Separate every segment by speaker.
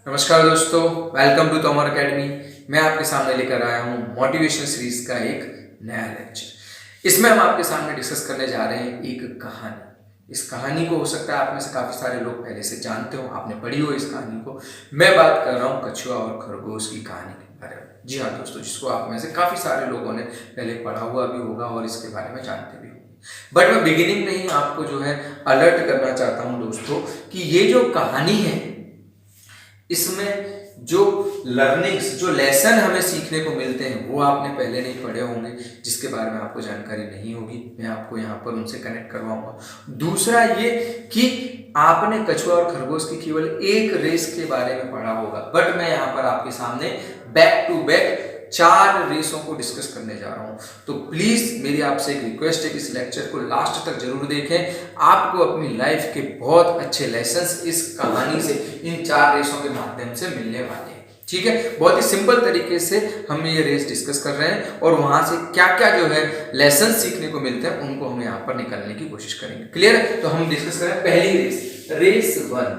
Speaker 1: नमस्कार दोस्तों, welcome to Tomar academy. मैं आपके सामने लेकर आया हूँ मोटिवेशनल सीरीज का एक नया लेक्चर। इसमें हम आपके सामने डिस्कस करने जा रहे हैं एक कहानी। इस कहानी को हो सकता है आप में से काफ़ी सारे लोग पहले से जानते हो, आपने पढ़ी हो इस कहानी को। मैं बात कर रहा हूँ कछुआ और खरगोश की कहानी के बारे में। जी हाँ दोस्तों, जिसको आप में से काफ़ी सारे लोगों ने पहले पढ़ा हुआ भी होगा और इसके बारे में जानते भी होंगे। बट मैं बिगिनिंग में ही आपको जो है अलर्ट करना चाहता हूँ दोस्तों कि ये जो कहानी है इसमें जो लर्निंग्स, जो लेसन हमें सीखने को मिलते हैं वो आपने पहले नहीं पढ़े होंगे, जिसके बारे में आपको जानकारी नहीं होगी। मैं आपको यहाँ पर उनसे कनेक्ट करवाऊंगा। दूसरा ये कि आपने कछुआ और खरगोश की केवल एक रेस के बारे में पढ़ा होगा, बट मैं यहाँ पर आपके सामने बैक टू बैक 4 रेसों को डिस्कस करने जा रहा हूं। तो प्लीज मेरी आपसे एक रिक्वेस्ट है कि इस लेक्चर को लास्ट तक जरूर देखें। आपको अपनी लाइफ के बहुत अच्छे लेसन्स इस कहानी से, इन 4 रेसों के माध्यम से मिलने वाले हैं। ठीक है, बहुत ही सिंपल तरीके से हम ये रेस डिस्कस कर रहे हैं और वहां से क्या क्या जो है लेसन सीखने को मिलते हैं उनको हम यहाँ पर निकालने की कोशिश करेंगे। क्लियर है? तो हम डिस्कस करें पहली रेस, रेस 1।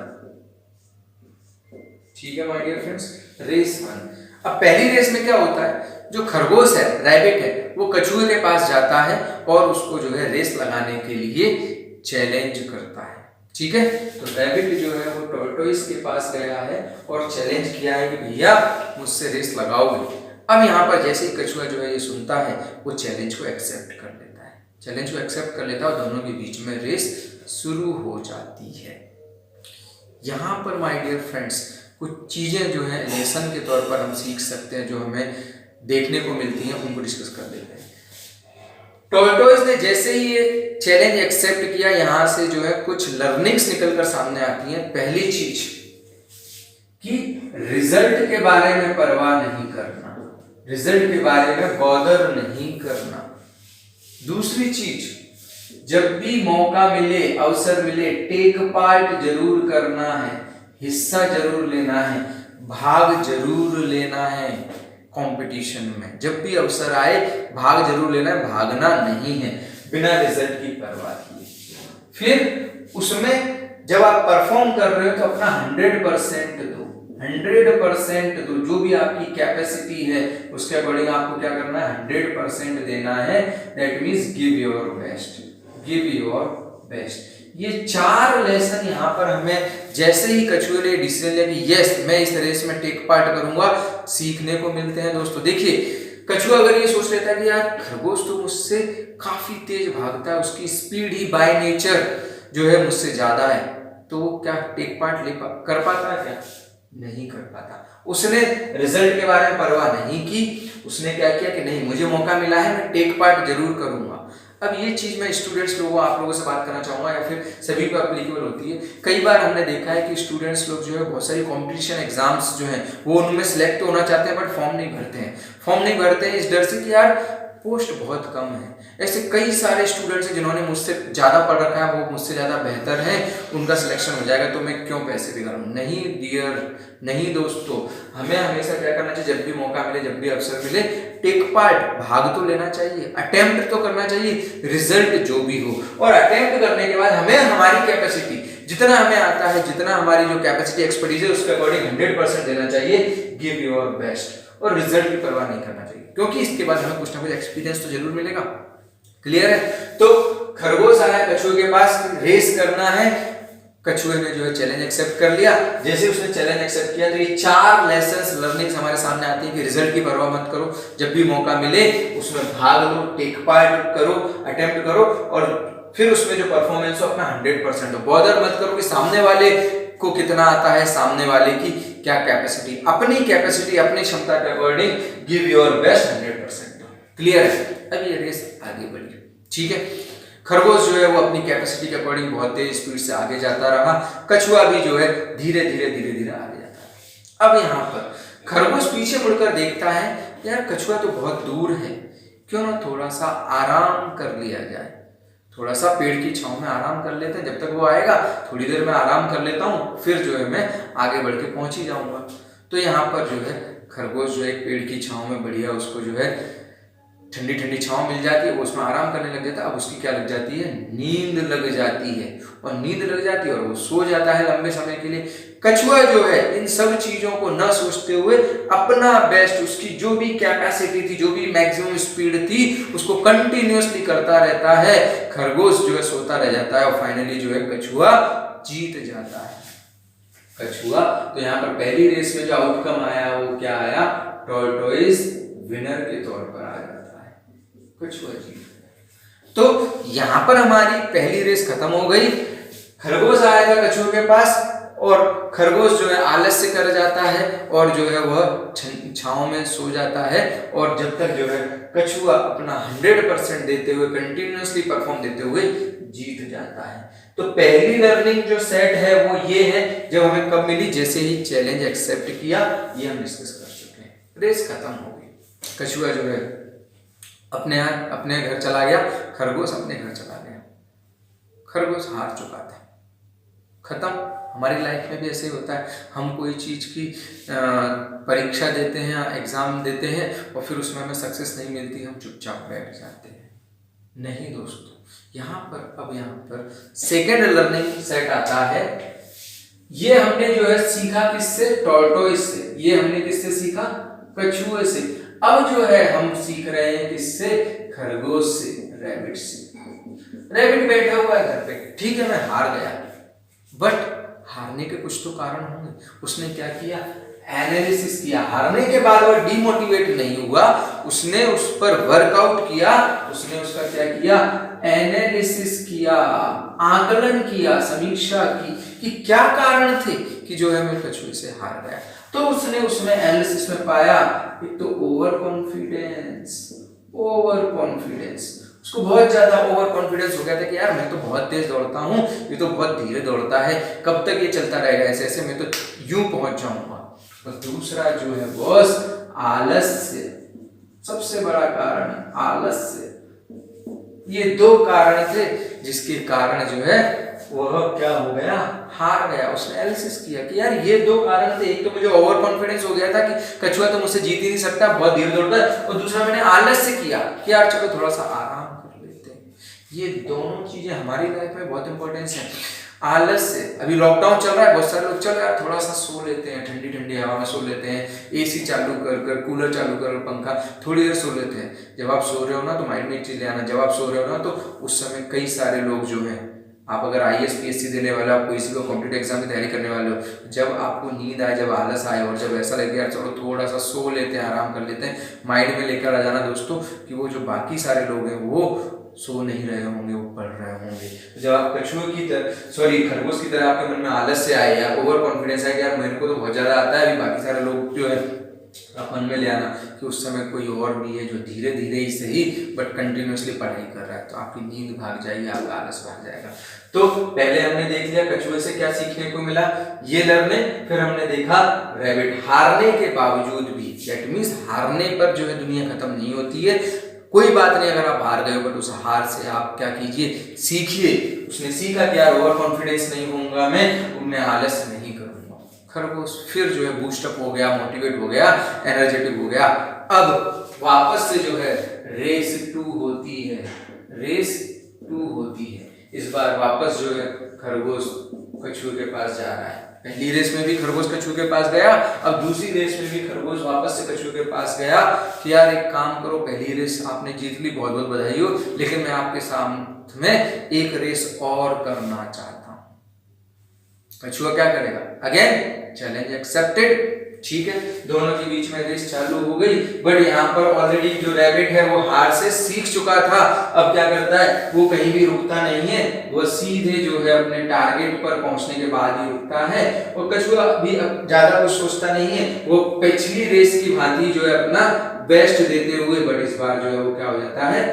Speaker 1: ठीक है माय डियर फ्रेंड्स, रेस 1। अब पहली रेस में क्या होता है, जो खरगोश है, रैबिट है, वो कछुए के पास जाता है और उसको जो है रेस लगाने के लिए चैलेंज करता है। ठीक है, तो रैबिट जो है वो टॉर्टोइस के पास गया है और चैलेंज किया है कि भैया मुझसे रेस लगाओगे। अब यहाँ पर जैसे ही कछुआ जो है ये सुनता है, वो चैलेंज को एक्सेप्ट कर लेता है। चैलेंज को एक्सेप्ट कर लेता है और दोनों के बीच में रेस शुरू हो जाती है। यहाँ पर माय डियर फ्रेंड्स कुछ चीजें जो है लेसन के तौर पर हम सीख सकते हैं, जो हमें देखने को मिलती हैं, उनको डिस्कस कर लेते हैं। टॉर्टोइस ने जैसे ही ये चैलेंज एक्सेप्ट किया, यहां से जो है कुछ लर्निंग्स निकलकर सामने आती हैं। पहली चीज कि रिजल्ट के बारे में परवाह नहीं करना, रिजल्ट के बारे में बॉदर नहीं करना। दूसरी चीज, जब भी मौका मिले, अवसर मिले, टेक पार्ट जरूर करना है, हिस्सा जरूर लेना है, भाग जरूर लेना है कंपटीशन में। जब भी अवसर आए भाग जरूर लेना है, भागना नहीं है बिना रिजल्ट की परवाह किए। फिर उसमें जब आप परफॉर्म कर रहे हो तो अपना 100% दो, 100% दो। जो भी आपकी कैपेसिटी है उसके अकॉर्डिंग आपको क्या करना है, 100% देना है। That means give your best, give your best. ये 4 लेसन यहाँ पर हमें जैसे ही कछुए ने डिसीजन लिया कि यस मैं इस रेस में टेक पार्ट करूंगा, सीखने को मिलते हैं दोस्तों। देखिए, कछुआ अगर ये सोच लेता है कि यार खरगोश तो मुझसे काफी तेज भागता है, उसकी स्पीड ही बाय नेचर जो है मुझसे ज्यादा है, तो वो क्या टेक पार्ट कर पाता है? क्या नहीं कर पाता। उसने रिजल्ट के बारे में परवाह नहीं की, उसने क्या किया कि नहीं मुझे मौका मिला है, मैं टेक पार्ट जरूर करूंगा। अब ये चीज मैं स्टूडेंट्स लोगों, आप लोगों से बात करना चाहूंगा या फिर सभी को एप्लीकेबल होती है। कई बार हमने देखा है कि स्टूडेंट्स लोग जो है बहुत सारी कंपटीशन एग्जाम्स जो हैं वो उनमें सिलेक्ट तो होना चाहते हैं, बट फॉर्म नहीं भरते हैं। फॉर्म नहीं भरते हैं इस डर से कि यार पोस्ट बहुत कम है। ऐसे कई सारे स्टूडेंट्स हैं जिन्होंने मुझसे ज्यादा पढ़ रखा है, वो मुझसे ज्यादा बेहतर है, उनका सिलेक्शन हो जाएगा, तो मैं क्यों पैसे बिगाड़ूं? नहीं डियर, नहीं दोस्तों, हमें हमेशा क्या करना चाहिए, जब भी मौका मिले, जब भी अवसर मिले, टेक पार्ट, भाग तो लेना चाहिए, अटेम्प्ट तो करना चाहिए, रिजल्ट जो भी हो। और अटेम्प्ट करने के बाद हमें हमारी कैपेसिटी, जितना हमें आता है, जितना हमारी जो कैपेसिटी एक्सपर्टीज है उसके अकॉर्डिंग 100% देना चाहिए। गिव योर बेस्ट और रिजल्ट की परवाह नहीं करना चाहिए, क्योंकि इसके बाद हमें कुछ ना कुछ एक्सपीरियंस तो जरूर मिलेगा। क्लियर है? तो खरगोश आया कछुए के पास, रेस करना है। कछुए ने जो है चैलेंज एक्सेप्ट कर लिया। जैसे उसने चैलेंज एक्सेप्ट किया तो ये 4 लेसन्स, लर्निंग्स हमारे सामने आती है कि रिजल्ट की परवाह मत करो, जब भी मौका मिले उसमें भाग लो, टेक पार्ट करो, अटेम्प्ट करो और फिर उसमें जो परफॉर्मेंस हो अपना 100% दो। बॉदर मत करो कि सामने वाले को कितना आता है, सामने वाले की क्या कैपेसिटी, अपनी कैपेसिटी, अपनी क्षमता के अकॉर्डिंग गिव योर बेस्ट, 100% दो। क्लियर है? अब ये रेस आगे बढ़ी। ठीक है, खरगोश जो है वो अपनी कैपेसिटी के अकॉर्डिंग बहुत तेज स्पीड से आगे जाता रहा, कछुआ भी जो है धीरे धीरे आगे जाता है। अब यहाँ पर खरगोश पीछे मुड़कर देखता है, यार कछुआ तो बहुत दूर है, क्यों ना थोड़ा सा आराम कर लिया जाए, थोड़ा सा पेड़ की छांव में आराम कर लेते हैं, जब तक वो आएगा थोड़ी देर में आराम कर लेता हूँ, फिर जो है मैं आगे बढ़ के पहुंच ही जाऊंगा। तो यहाँ पर जो है खरगोश जो है पेड़ की छांव में बढ़िया उसको जो है ठंडी ठंडी छांव मिल जाती है, वो उसमें आराम करने लग जाता है। अब उसकी क्या लग जाती है, नींद लग जाती है, और नींद लग जाती है और वो सो जाता है लंबे समय के लिए। कछुआ जो है इन सब चीजों को न सोचते हुए अपना बेस्ट, उसकी जो भी कैपेसिटी थी, जो भी मैक्सिमम स्पीड थी, उसको कंटिन्यूअसली करता रहता है। खरगोश जो है सोता रह जाता है और फाइनली जो है कछुआ जीत जाता है। कछुआ, तो यहाँ पर पहली रेस में जो आउटकम आया वो क्या आया, टॉर्टोइज विनर के तौर पर आ जाता है, कछुआ जीत गया। तो यहाँ पर हमारी पहली रेस खत्म हो गई। खरगोश आया था कछुए के पास और खरगोश जो है आलस्य कर जाता है और जो है वह छांव में सो जाता है और जब तक जो है कछुआ अपना 100% देते हुए, कंटिन्यूअसली परफॉर्म देते हुए जीत जाता है। तो पहली लर्निंग जो सेट है वो ये है, जब हमें कब मिली, जैसे ही चैलेंज एक्सेप्ट किया, ये हम डिस्कस कर चुके हैं। रेस खत्म हो गई, कछुआ जो है अपने घर चला गया, खरगोश अपने घर चला गया, खरगोश हार चुका था, खत्म। हमारी लाइफ में भी ऐसे ही होता है, हम कोई चीज़ की परीक्षा देते हैं या एग्ज़ाम देते हैं और फिर उसमें हमें सक्सेस नहीं मिलती, हम चुपचाप बैठ जाते हैं। नहीं दोस्तों, यहाँ पर सेकेंड लर्निंग सेट आता है। ये हमने जो है सीखा किससे, टॉर्टोइज से। ये हमने किससे सीखा, कछुए से। अब जो है हम सीख रहे हैं किससे, खरगोश से, रैबिट से। रैबिट बैठा हुआ है घर पे, ठीक है मैं हार गया, बट हारने के कुछ तो कारण होंगे। उसने क्या किया, एनालिसिस किया। हारने के बाद वह डिमोटिवेट नहीं हुआ, उसने उस पर वर्कआउट किया, उसने उसका क्या किया, एनालिसिस किया, आकलन किया, समीक्षा की कि क्या कारण थे कि जो है मैं कछुए से हार गया। तो उसने उसमें एनालिसिस में पाया, एक तो ओवर कॉन्फिडेंस, उसको बहुत ज्यादा ओवर कॉन्फिडेंस हो गया था कि यार मैं तो बहुत तेज दौड़ता हूँ, ये तो बहुत धीरे दौड़ता है, कब तक ये चलता रहेगा ऐसे ऐसे, मैं तो यूं पहुंच जाऊंगा। और दूसरा जो है बॉस, आलस्य, सबसे बड़ा कारण आलस्य। ये दो कारण थे जिसके कारण जो है वह क्या हो गया, हार गया। उसने एनालिसिस किया कि यार ये दो कारण थे, एक तो मुझे ओवर कॉन्फिडेंस हो गया था कि कछुआ तो मुझसे जीत ही नहीं सकता, बहुत धीरे दौड़ता है, और दूसरा मैंने आलस्य किया कि यार चलो थोड़ा सा आराम कर लेते हैं। ये दोनों चीजें हमारी लाइफ में बहुत इंपॉर्टेंस है। आलस्य, अभी लॉकडाउन चल रहा है, बहुत सारे लोग चल रहा है, थोड़ा सा सो लेते हैं, ठंडी ठंडी हवा में सो लेते हैं, एसी चालू कर कूलर चालू कर, पंखा, थोड़ी देर सो लेते हैं। जब आप सो रहे हो ना तो माइंड में एक चीज ले आना, जब आप सो रहे हो ना तो उस समय कई सारे लोग जो हैं, आप अगर IAS PSC देने वाले हो, आप किसी को कॉम्पिटिटिव एग्जाम की तैयारी करने वाले हो, जब आपको नींद आए, जब आलस आए और जब ऐसा लगे यार चलो थोड़ा सा सो लेते हैं, आराम कर लेते हैं, माइंड में लेकर आ जाना दोस्तों कि वो जो बाकी सारे लोग हैं वो सो नहीं रहे होंगे, वो पढ़ रहे होंगे। जब आप कछुए की तरह खरगोश की तरह आपके मन में आलस्य आए या ओवर कॉन्फिडेंस है कि यार मेरे को तो बहुत ज्यादा आता है, अभी बाकी सारे लोग जो है अपन में ले आना कि उस समय कोई और भी है जो धीरे धीरे ही सही बट कंटिन्यूअसली पढ़ाई कर रहा है, तो आपकी नींद भाग जाएगी, आपका आलस भाग जाएगा। तो पहले हमने देख लिया कछुए से क्या सीखने को मिला, ये लर्निंग। फिर हमने देखा रैबिट हारने के बावजूद भी, दैट मींस हारने पर जो है दुनिया खत्म नहीं होती है। कोई बात नहीं अगर आप हार गए हो, बट उस हार से आप क्या कीजिए, सीखिए। उसने सीखा कि यार ओवर कॉन्फिडेंस नहीं होऊंगा मैं आलस नहीं करूंगा। खरगोश फिर जो है बूस्टअप हो गया, मोटिवेट हो गया, एनर्जेटिक हो गया। अब वापस से जो है रेस 2 होती है। इस बार वापस जो है खरगोश कछुए के पास जा रहा है। पहली रेस में भी खरगोश कछुए के पास गया, अब दूसरी रेस में भी खरगोश वापस से कछुए के पास गया कि यार एक काम करो, पहली रेस आपने जीत ली, बहुत बहुत बधाई हो, लेकिन मैं आपके साथ में एक रेस और करना चाहता हूं। कछुआ क्या करेगा, अगेन चैलेंज एक्सेप्टेड, ठीक है, दोनों के बीच में रेस चालू हो गई। बट यहाँ पर ऑलरेडी जो रैबिट है वो हार से सीख चुका था। अब क्या करता है, वो कहीं भी रुकता नहीं है, वो सीधे जो है अपने टारगेट पर पहुंचने के बाद ही रुकता है। और कछुआ भी अब ज्यादा कुछ सोचता नहीं है, वो पिछली रेस की भांति जो है अपना बेस्ट देते हुए, बट इस बार जो है वो क्या हो जाता है,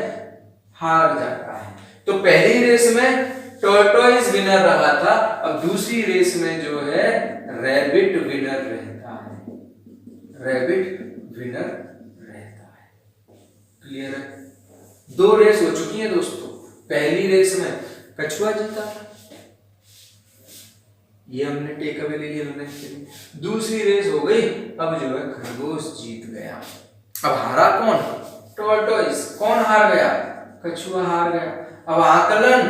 Speaker 1: हार जाता है। तो पहली रेस में टॉर्टोइज विनर रहा था, अब दूसरी रेस में जो है रैबिट विनर रहता है, क्लियर है। 2 रेस हो चुकी है दोस्तों। पहली रेस में कछुआ जीता, ये हमने टेक अवे ले लिया। दूसरी रेस हो गई, अब जो है खरगोश जीत गया। अब हारा कौन, टॉर्टोइज। कौन हार गया, कछुआ हार गया। अब आकलन,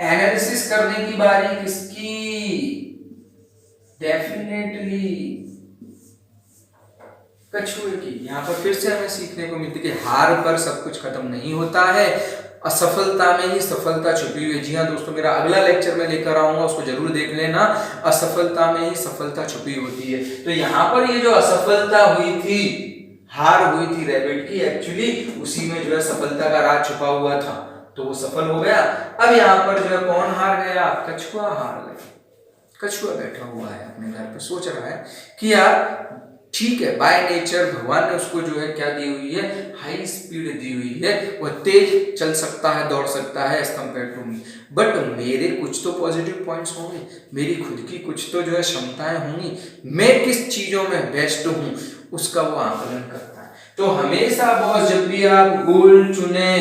Speaker 1: एनालिसिस करने की बारी किसकी, डेफिनेटली कछुए की। यहाँ पर फिर से हमें सीखने को मिलती है कि हार पर सब कुछ खत्म नहीं होता है, असफलता में ही सफलता छुपी हुई है। जी हाँ दोस्तों, मेरा अगला लेक्चर मैं लेकर आऊंगा, उसको जरूर देख लेना। असफलता में ही सफलता छुपी होती है। तो यहाँ पर ये जो असफलता हुई थी, हार हुई थी रैबिट की, एक्चुअली उसी में जो है सफलता का राज छुपा हुआ था, तो वो सफल हो गया। अब यहाँ पर जो है कौन हार गया? कछुआ हार गया। कछुआ बैठा हुआ है अपने घर पे, सोच रहा है कि यार ठीक है, बाय नेचर भगवान ने उसको जो है क्या दी हुई है, हाई स्पीड दी हुई है, वह तेज चल सकता है, दौड़ सकता है as compared to me, but मेरे कुछ तो पॉजिटिव पॉइंट्स होंगे, मेरी खुद की कुछ तो जो है क्षमताएं होंगी, मैं किस चीजों में बेस्ट हूं उसका वो आकलन करता है। तो हमेशा बॉस जब भी आप गोल चुने,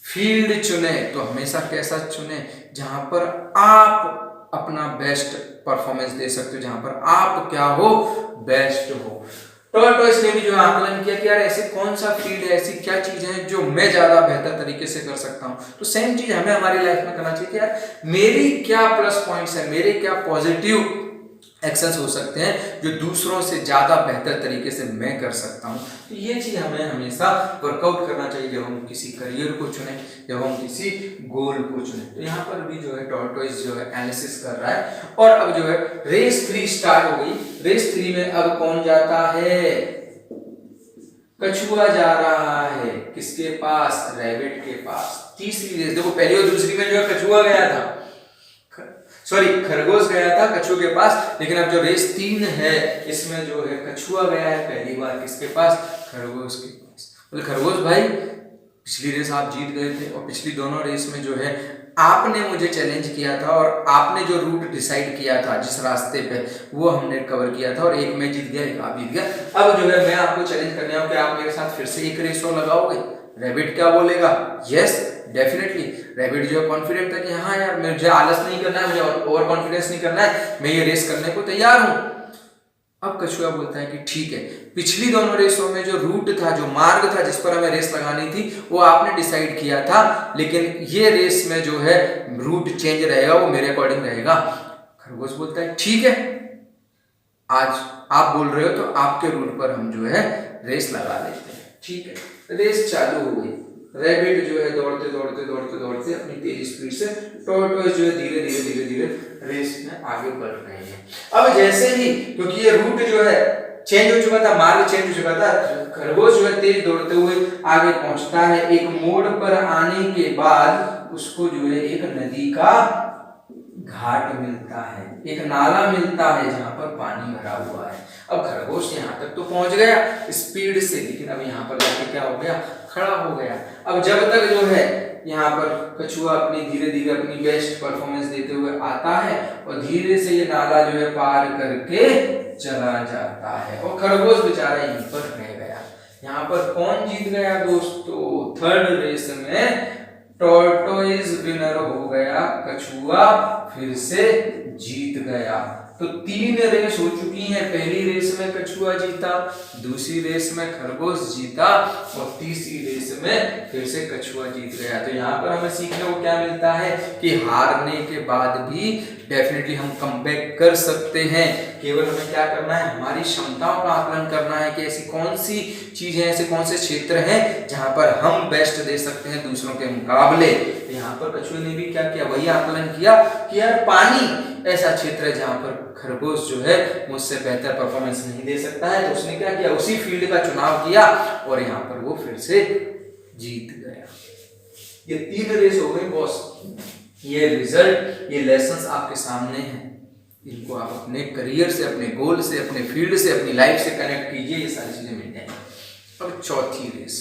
Speaker 1: फील्ड चुने, तो हमेशा कैसा चुने जहां पर आप अपना बेस्ट परफॉर्मेंस दे सकते हो, जहां पर आप क्या हो, बेस्ट हो। टॉर्टोइस ने भी जो आकलन किया कि यार ऐसे कौन सा फील्ड है, ऐसी क्या चीज है जो मैं ज्यादा बेहतर तरीके से कर सकता हूं। तो सेम चीज हमें हमारी लाइफ में करना चाहिए कि यार मेरी क्या प्लस पॉइंट्स है, मेरे क्या पॉजिटिव एक्शंस हो सकते हैं जो दूसरों से ज्यादा बेहतर तरीके से मैं कर सकता हूं। तो ये चीज हमें हमेशा वर्कआउट करना चाहिए जब हम किसी करियर को चुने, जब हम किसी गोल को चुने। तो यहाँ पर भी जो है टॉर्टोइस जो है एनालिसिस कर रहा है। और अब जो है रेस 3 स्टार्ट हो गई। रेस 3 में अब कौन जाता है? कछुआ जा रहा है किसके पास? रैबिट के पास। तीसरी रेस देखो, पहली और दूसरी में जो है कछुआ गया था, सॉरी खरगोश गया था कछुए के पास, लेकिन अब जो रेस 3 है इसमें जो है कछुआ गया है पहली बार किसके पास? खरगोश के पास। बोले खरगोश भाई पिछली रेस आप जीत गए थे, और पिछली दोनों रेस में जो है आपने मुझे चैलेंज किया था, और आपने जो रूट डिसाइड किया था जिस रास्ते पे, वो हमने कवर किया था, और एक मैं जीत गया, एक आप जीत गया। अब जो है मैं आपको चैलेंज करने आऊं कि आप मेरे साथ फिर से एक रेस और लगाओगे? रैबिट क्या बोलेगा? Yes definitely. रैबिट जो है कॉन्फिडेंट था कि हाँ यार मुझे आलस नहीं करना है, मुझे ओवर कॉन्फिडेंस नहीं करना है, मैं ये रेस करने को तैयार हूं। अब कछुआ बोलता है कि ठीक है, पिछली दोनों रेसों में जो रूट था, जो मार्ग था जिस पर हमें रेस लगानी थी, वो आपने डिसाइड किया था, लेकिन ये रेस में जो है रूट चेंज रहेगा, वो मेरे अकॉर्डिंग रहेगा। खरगोश बोलता है ठीक है, आज आप बोल रहे हो तो आपके रूट पर हम जो है रेस लगा लेते हैं। ठीक है, रेस चालू हो गई। रैबिट जो है दौड़ते दौड़ते दौड़ते दौड़ते अपनी तेज स्पीड से, टॉर्टोइस जो है धीरे धीरे धीरे धीरे रेस में आगे बढ़ रहे हैं। अब जैसे ही, क्योंकि ये रूट जो है चेंज हो चुका था, मार्ग चेंज हो चुका था, खरगोश जो है तेज दौड़ते हुए आगे पहुंचता है। एक मोड़ पर आने के बाद उसको जो है एक नदी का घाट मिलता है, एक नाला मिलता है जहां पर पानी भरा हुआ है। अब खरगोश यहाँ तक तो पहुंच गया स्पीड से, लेकिन अब यहाँ पर जाके क्या हो गया, खड़ा हो गया। अब जब तक जो है यहाँ पर कछुआ अपनी धीरे धीरे अपनी बेस्ट परफॉर्मेंस देते हुए आता है, और धीरे से ये नाला जो है पार करके चला जाता है, और खरगोश बेचारा यहीं पर रह गया। यहाँ पर कौन जीत गया दोस्तों? थर्ड रेस में टॉर्टोइस विनर हो गया, कछुआ फिर से जीत गया। तो 3 रेस हो चुकी हैं। पहली रेस में कछुआ जीता, दूसरी रेस में खरगोश जीता, और तीसरी रेस में फिर से कछुआ जीत गया। तो यहाँ पर हमें सीखने को क्या मिलता है कि हारने के बाद भी डेफिनेटली हम कमबैक कर सकते हैं। केवल हमें क्या करना है, हमारी क्षमताओं का आकलन करना है कि ऐसी कौन सी चीजें, ऐसे कौन से क्षेत्र हैं जहां पर हम बेस्ट दे सकते हैं दूसरों के मुकाबले। यहाँ पर कछुए ने भी क्या किया, वही आकलन किया कि यार पानी ऐसा क्षेत्र है जहां पर खरगोश जो है मुझसे बेहतर परफॉर्मेंस नहीं दे सकता है, तो उसने क्या किया, उसी फील्ड का चुनाव किया, और यहाँ पर वो फिर से जीत गया। ये 3 रेस हो गई बॉस। ये रिजल्ट, ये लेसन्स आपके सामने हैं, इनको आप अपने करियर से, अपने गोल से, अपने फील्ड से, अपनी लाइफ से कनेक्ट कीजिए, ये सारी चीजें मिल जाएंगी। अब चौथी रेस,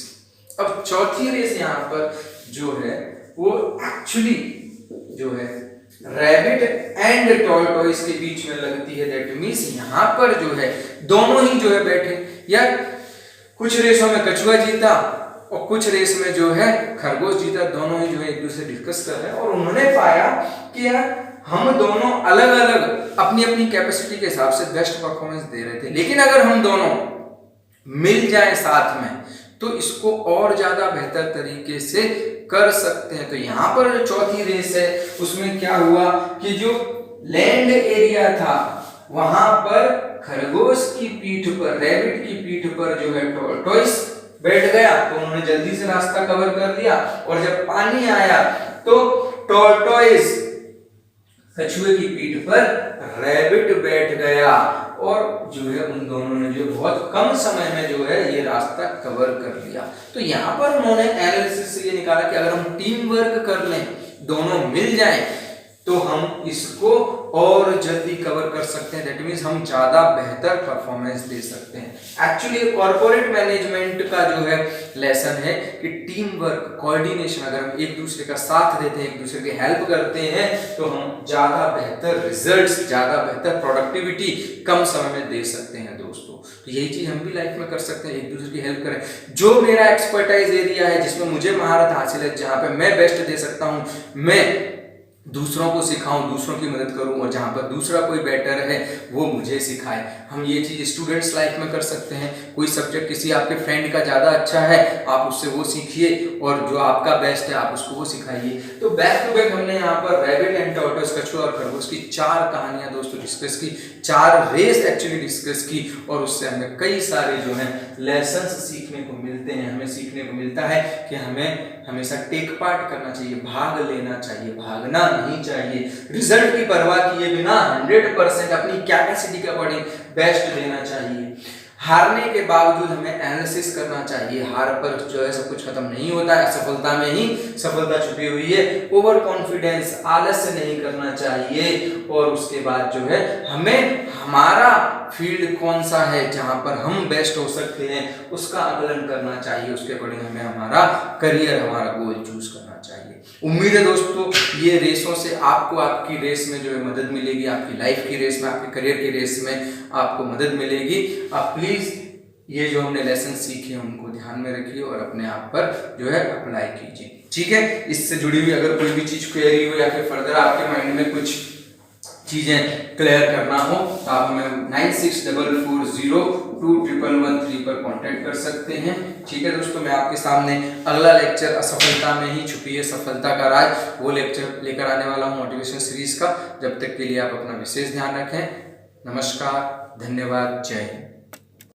Speaker 1: अब चौथी रेस यहाँ पर जो है वो एक्चुअली जो है रैबिट एंड टॉर्टोइस के बीच में लगती है। दैट मींस यहाँ पर जो है दोनों ही जो है बैठे, या कुछ रेसों में कछुआ जीता और कुछ रेस में जो है खरगोश जीता, दोनों ही जो है एक दूसरे डिस्कस कर रहे हैं, और उन्होंने पाया कि यार हम दोनों अलग अलग अपनी अपनी कैपेसिटी के हिसाब से बेस्ट परफॉर्मेंस दे रहे थे, लेकिन अगर हम दोनों मिल जाए साथ में तो इसको और ज्यादा बेहतर तरीके से कर सकते हैं। तो यहाँ पर जो चौथी रेस है उसमें क्या हुआ कि जो लैंड एरिया था वहां पर खरगोश की पीठ पर, रैबिट की पीठ पर जो है टॉर्टोइस बैठ गया, तो उन्होंने जल्दी से रास्ता कवर कर लिया। और जब पानी आया तो टॉर्टोइस कछुए की पीठ पर रैबिट बैठ गया, और जो है उन दोनों ने जो बहुत कम समय में जो है ये रास्ता कवर कर लिया। तो यहाँ पर उन्होंने एनालिसिस से ये निकाला कि अगर हम टीम वर्क कर लें, दोनों मिल जाएं, तो हम इसको और जल्दी कवर कर सकते हैं। दैट मीन्स हम ज्यादा बेहतर परफॉर्मेंस दे सकते हैं। एक्चुअली कॉर्पोरेट मैनेजमेंट का जो है लेसन है कि टीम वर्क, कोऑर्डिनेशन, अगर हम एक दूसरे का साथ देते हैं, एक दूसरे की हेल्प करते हैं, तो हम ज्यादा बेहतर रिजल्ट्स, ज्यादा बेहतर प्रोडक्टिविटी कम समय में दे सकते हैं दोस्तों। तो यही चीज हम भी लाइफ में कर सकते हैं, एक दूसरे की हेल्प करें। जो मेरा एक्सपर्टाइज एरिया है, जिसमें मुझे महारत हासिल है, जहां पे मैं बेस्ट दे सकता हूं, मैं दूसरों को सिखाऊं, दूसरों की मदद करूं, और जहां पर दूसरा कोई बेटर है वो मुझे सिखाए। हम ये चीज स्टूडेंट्स लाइफ में कर सकते हैं। कोई सब्जेक्ट किसी आपके फ्रेंड का ज्यादा अच्छा है, आप उससे वो सीखिए, और जो आपका बेस्ट है आप उसको वो सिखाइए। तो बैक टू बैक हमने यहाँ पर रैबिट एंड टॉर्टोइस, कछुआ और खरगोश की 4 कहानियां दोस्तों डिस्कस की, 4 रेस एक्चुअली डिस्कस की, और उससे हमें कई सारे जो है लेसन्स सीखने को मिलते हैं। हमें सीखने को मिलता है कि हमें हमेशा टेक पार्ट करना चाहिए, भाग लेना चाहिए, भागना नहीं चाहिए, रिजल्ट की परवाह किए बिना 100% अपनी कैपेसिटी के अकॉर्डिंग बेस्ट देना चाहिए। हारने के बावजूद हमें एनालिसिस करना चाहिए। हार पर जो है सब कुछ खत्म नहीं होता है, असफलता में ही सफलता छुपी हुई है। ओवर कॉन्फिडेंस, आलस्य नहीं करना चाहिए, और उसके बाद जो है हमें हमारा फील्ड कौन सा है जहां पर हम बेस्ट हो सकते हैं उसका आकलन करना चाहिए। उसके अकॉर्डिंग हमें हमारा करियर, हमारा गोल चूज करना चाहिए। उम्मीद है दोस्तों ये रेसों से आपको आपकी रेस में जो है मदद मिलेगी, आपकी लाइफ की रेस में, आपके करियर की रेस में आपको मदद मिलेगी। आप प्लीज ये जो हमने लेसन सीखे उनको ध्यान में रखिए और अपने आप पर जो है अप्लाई कीजिए। ठीक है, इससे जुड़ी हुई अगर कोई भी चीज क्वेरी हो या फिर फर्दर आपके माइंड में कुछ चीजें क्लियर करना हो तो आप हमें 9644021113 पर कांटेक्ट कर सकते हैं। ठीक है दोस्तों, मैं आपके सामने अगला लेक्चर असफलता में ही छुपी है सफलता का राज, वो लेक्चर लेकर आने वाला हूँ मोटिवेशन सीरीज का। जब तक के लिए आप अपना विशेष ध्यान रखें। नमस्कार, धन्यवाद, जय हिंद।